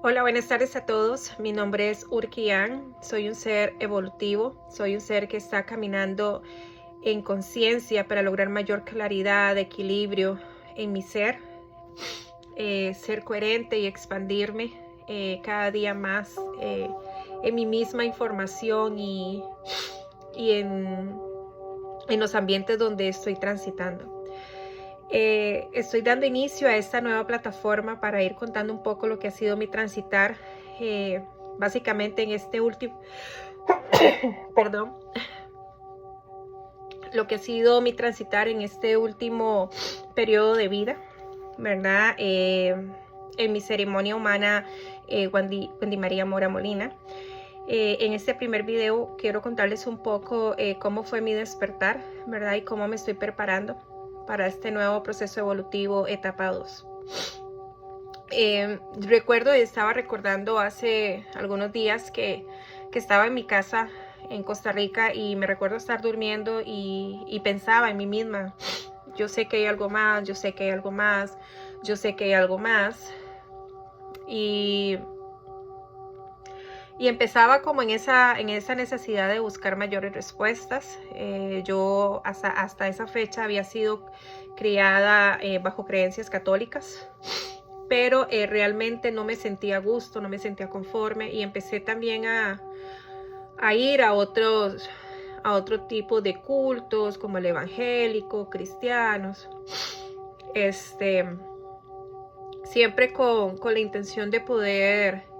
Hola, buenas tardes a todos. Mi nombre es Urkian. Soy un ser evolutivo. Soy un ser que está caminando en conciencia para lograr mayor claridad, equilibrio en mi ser. Ser coherente y expandirme cada día más en mi misma información y en los ambientes donde estoy transitando. Estoy dando inicio a esta nueva plataforma para ir contando un poco lo que ha sido mi transitar, básicamente en este último, perdón, lo que ha sido mi transitar en este último periodo de vida, ¿verdad? En mi ceremonia humana, Wendy María Mora Molina. En este primer video quiero contarles un poco cómo fue mi despertar, ¿verdad? Y cómo me estoy preparando para este nuevo proceso evolutivo etapa 2. Estaba recordando hace algunos días que estaba en mi casa en Costa Rica y me recuerdo estar durmiendo y pensaba en mí misma, yo sé que hay algo más, yo sé que hay algo más, yo sé que hay algo más. Y empezaba como en esa necesidad de buscar mayores respuestas. Yo hasta esa fecha había sido criada bajo creencias católicas, pero realmente no me sentía a gusto, no me sentía conforme y empecé también a ir a otro tipo de cultos como el evangélico, cristianos, siempre con la intención de poder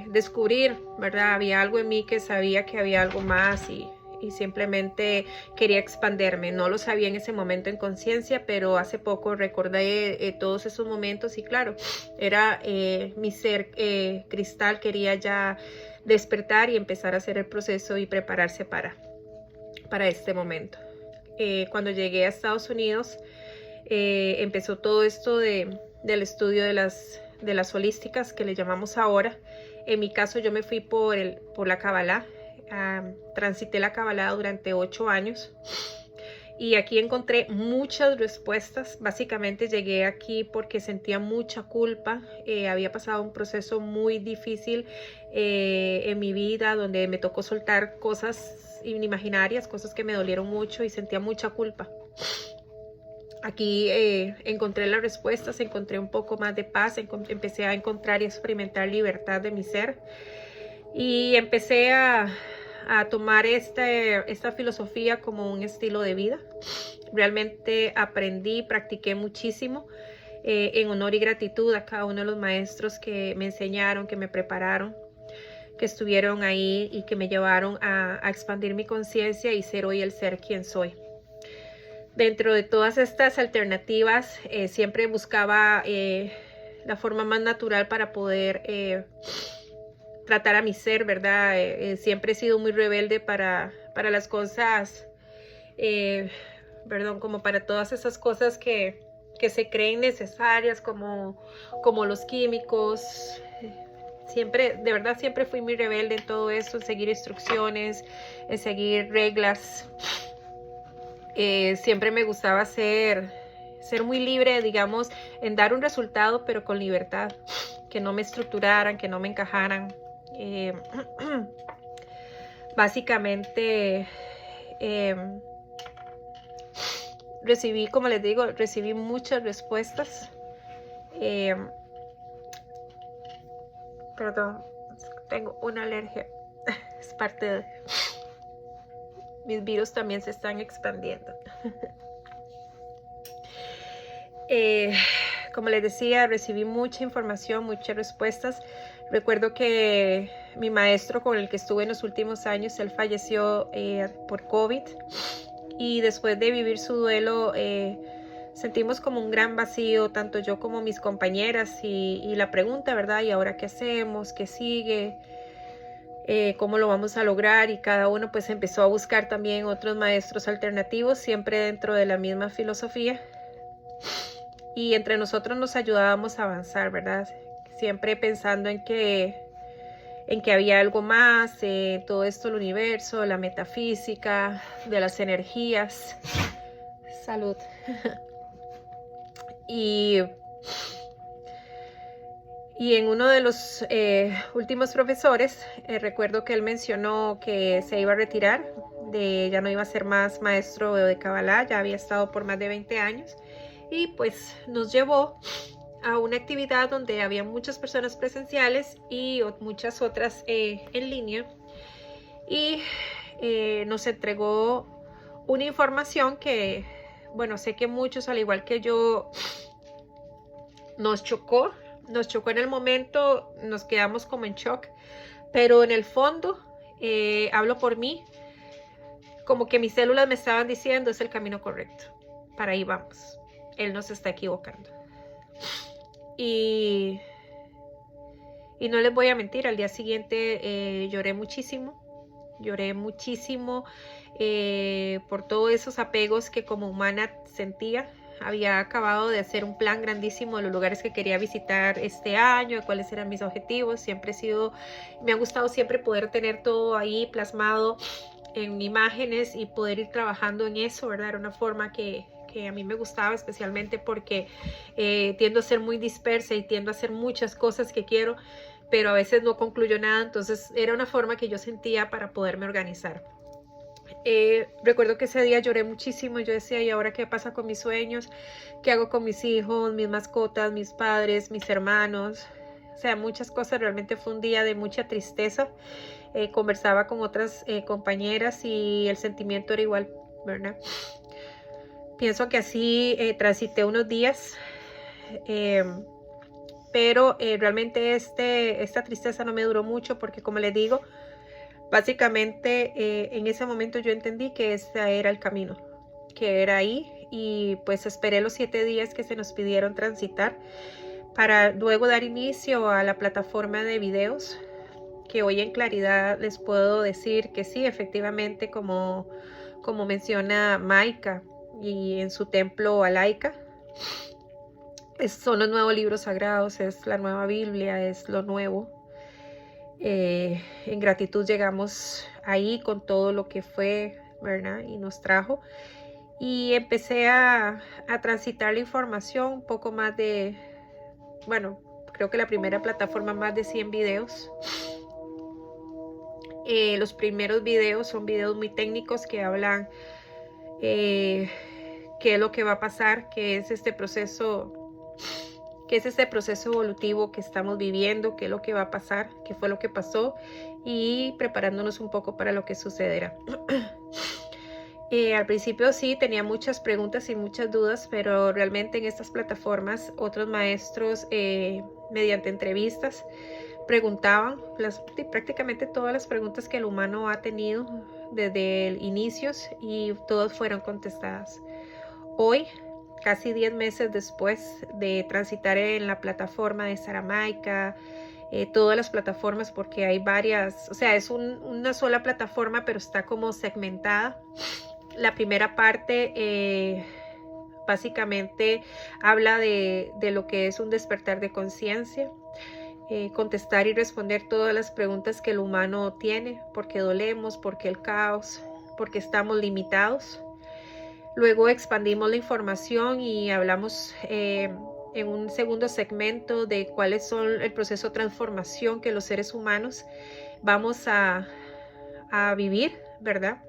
descubrir, ¿verdad? Había algo en mí que sabía que había algo más y simplemente quería expanderme. No lo sabía en ese momento en conciencia, pero hace poco recordé todos esos momentos y claro, era mi ser cristal, quería ya despertar y empezar a hacer el proceso y prepararse para este momento. Cuando llegué a Estados Unidos, empezó todo esto del estudio de las holísticas que le llamamos ahora. En mi caso yo me fui por la Kabbalah. Transité la Kabbalah durante 8 años y aquí encontré muchas respuestas. Básicamente llegué aquí porque sentía mucha culpa. Había pasado un proceso muy difícil en mi vida donde me tocó soltar cosas inimaginarias, cosas que me dolieron mucho y sentía mucha culpa. Aquí encontré las respuestas, encontré un poco más de paz, empecé a encontrar y experimentar libertad de mi ser y empecé a tomar esta filosofía como un estilo de vida. Realmente aprendí, practiqué muchísimo en honor y gratitud a cada uno de los maestros que me enseñaron, que me prepararon, que estuvieron ahí y que me llevaron a expandir mi conciencia y ser hoy el ser quien soy. Dentro de todas estas alternativas, siempre buscaba la forma más natural para poder tratar a mi ser, ¿verdad? Siempre he sido muy rebelde para las cosas, como para todas esas cosas que se creen necesarias, como los químicos. Siempre, de verdad, siempre fui muy rebelde en todo eso, en seguir instrucciones, en seguir reglas. Siempre me gustaba ser muy libre, digamos, en dar un resultado, pero con libertad, que no me estructuraran, que no me encajaran. Básicamente, recibí, como les digo, recibí muchas respuestas. Perdón, tengo una alergia, es parte de... Mis virus también se están expandiendo. Como les decía, recibí mucha información, muchas respuestas. Recuerdo que mi maestro con el que estuve en los últimos años, él falleció por COVID. Y después de vivir su duelo, sentimos como un gran vacío, tanto yo como mis compañeras. Y la pregunta, ¿verdad? ¿Y ahora qué hacemos? ¿Qué sigue? ¿Cómo lo vamos a lograr? Y cada uno pues empezó a buscar también otros maestros alternativos, siempre dentro de la misma filosofía. Y entre nosotros nos ayudábamos a avanzar, ¿verdad? Siempre pensando en que había algo más, todo esto, el universo, la metafísica, de las energías. Salud. Y Y en uno de los últimos profesores, recuerdo que él mencionó que se iba a retirar, ya no iba a ser más maestro de Kabbalah, ya había estado por más de 20 años. Y pues nos llevó a una actividad donde había muchas personas presenciales y muchas otras en línea. Y nos entregó una información que, bueno, sé que muchos, al igual que yo, nos chocó en el momento, nos quedamos como en shock, pero en el fondo, hablo por mí, como que mis células me estaban diciendo es el camino correcto, para ahí vamos, él no se está equivocando. Y no les voy a mentir, al día siguiente lloré muchísimo por todos esos apegos que como humana sentía. Había acabado de hacer un plan grandísimo de los lugares que quería visitar este año, de cuáles eran mis objetivos. Me ha gustado siempre poder tener todo ahí plasmado en imágenes y poder ir trabajando en eso, ¿verdad? Era una forma que a mí me gustaba, especialmente porque tiendo a ser muy dispersa y tiendo a hacer muchas cosas que quiero, pero a veces no concluyo nada. Entonces era una forma que yo sentía para poderme organizar. Recuerdo que ese día lloré muchísimo. Yo decía, ¿y ahora qué pasa con mis sueños? ¿Qué hago con mis hijos, mis mascotas, mis padres, mis hermanos? O sea, muchas cosas. Realmente fue un día de mucha tristeza. Conversaba con otras compañeras y el sentimiento era igual, ¿verdad? Pienso que así transité unos días, pero realmente esta tristeza no me duró mucho porque, como les digo, básicamente en ese momento yo entendí que ese era el camino, que era ahí, y pues esperé los 7 días que se nos pidieron transitar para luego dar inicio a la plataforma de videos, que hoy en claridad les puedo decir que sí, efectivamente, como menciona Maika y en su templo Alaika, son los nuevos libros sagrados, es la nueva Biblia, es lo nuevo. En gratitud llegamos ahí con todo lo que fue, ¿verdad? Y nos trajo. Y empecé a transitar la información, un poco más de, bueno, creo que la primera plataforma más de 100 videos. Los primeros videos son videos muy técnicos que hablan qué es lo que va a pasar, qué es este proceso evolutivo que estamos viviendo, qué es lo que va a pasar, qué fue lo que pasó, y preparándonos un poco para lo que sucederá. Al principio sí tenía muchas preguntas y muchas dudas, pero realmente en estas plataformas otros maestros, mediante entrevistas, preguntaban prácticamente todas las preguntas que el humano ha tenido desde el inicios, y todas fueron contestadas. Hoy, casi 10 meses después de transitar en la plataforma de Saramaica, todas las plataformas, porque hay varias, o sea, es una sola plataforma, pero está como segmentada. La primera parte básicamente habla de lo que es un despertar de conciencia, contestar y responder todas las preguntas que el humano tiene, por qué dolemos, por qué el caos, por qué estamos limitados. Luego expandimos la información y hablamos en un segundo segmento de cuáles son el proceso de transformación que los seres humanos vamos a vivir, ¿verdad?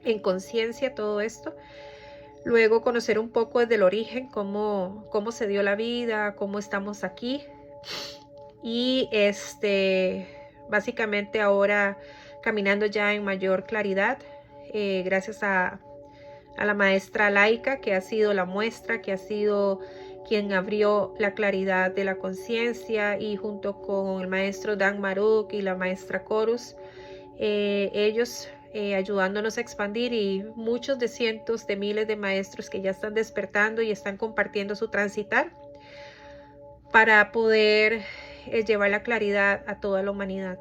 En conciencia, todo esto. Luego conocer un poco desde el origen, cómo se dio la vida, cómo estamos aquí. Y básicamente ahora caminando ya en mayor claridad, gracias a la maestra Laika, que ha sido la muestra, que ha sido quien abrió la claridad de la conciencia, y junto con el maestro Dan Maruk y la maestra Corus, ellos ayudándonos a expandir, y muchos de cientos de miles de maestros que ya están despertando y están compartiendo su transitar para poder llevar la claridad a toda la humanidad.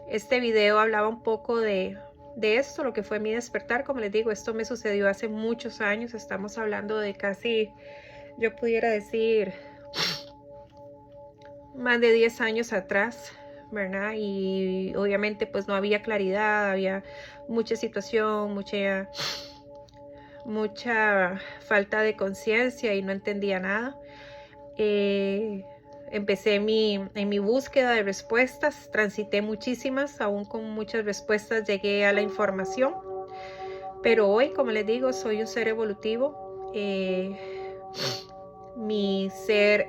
Este video hablaba un poco de esto, lo que fue mi despertar. Como les digo, esto me sucedió hace muchos años. Estamos hablando de casi, yo pudiera decir, más de 10 años atrás, ¿verdad? Y obviamente pues no había claridad, había mucha situación, mucha falta de conciencia, y no entendía nada. empecé en mi búsqueda de respuestas, transité muchísimas, aún con muchas respuestas llegué a la información, pero hoy, como les digo, soy un ser evolutivo. Mi ser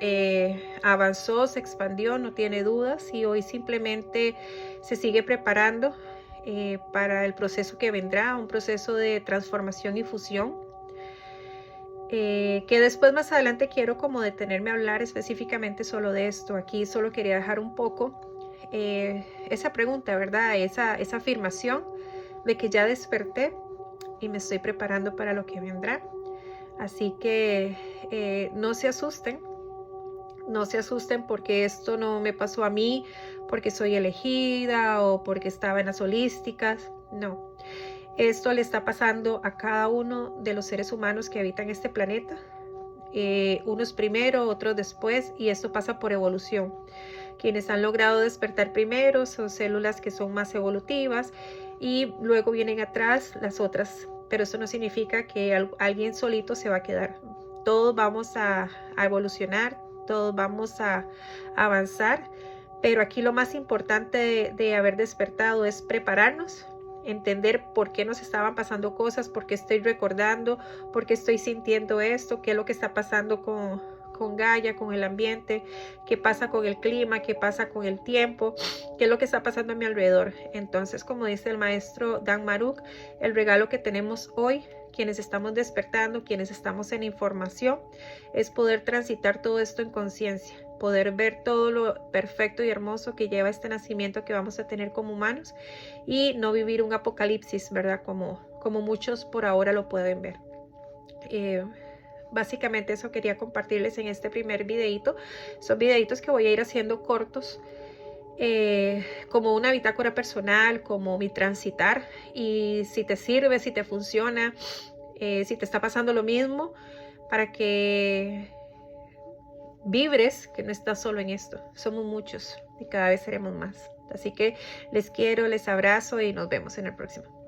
avanzó, se expandió, no tiene dudas, y hoy simplemente se sigue preparando para el proceso que vendrá, un proceso de transformación y fusión. Que después más adelante quiero como detenerme a hablar específicamente solo de esto. Aquí solo quería dejar un poco esa pregunta, ¿verdad? Esa afirmación de que ya desperté y me estoy preparando para lo que vendrá. Así que no se asusten porque esto no me pasó a mí porque soy elegida o porque estaba en las holísticas. No. Esto le está pasando a cada uno de los seres humanos que habitan este planeta, unos primero, otros después, y esto pasa por evolución. Quienes han logrado despertar primero son células que son más evolutivas y luego vienen atrás las otras, pero eso no significa que alguien solito se va a quedar. Todos vamos a evolucionar, todos vamos a avanzar, pero aquí lo más importante de haber despertado es prepararnos, entender por qué nos estaban pasando cosas, por qué estoy recordando, por qué estoy sintiendo esto, qué es lo que está pasando con Gaia, con el ambiente, qué pasa con el clima, qué pasa con el tiempo, qué es lo que está pasando a mi alrededor. Entonces, como dice el maestro Dan Maruk, el regalo que tenemos hoy, quienes estamos despertando, quienes estamos en información, es poder transitar todo esto en conciencia, poder ver todo lo perfecto y hermoso que lleva este nacimiento que vamos a tener como humanos y no vivir un apocalipsis, ¿verdad? Como muchos por ahora lo pueden ver. Básicamente eso quería compartirles en este primer videito. Son videitos que voy a ir haciendo cortos, como una bitácora personal, como mi transitar, y si te sirve, si te funciona, si te está pasando lo mismo, para que vibres que no estás solo en esto. Somos muchos y cada vez seremos más. Así que les quiero, les abrazo y nos vemos en el próximo.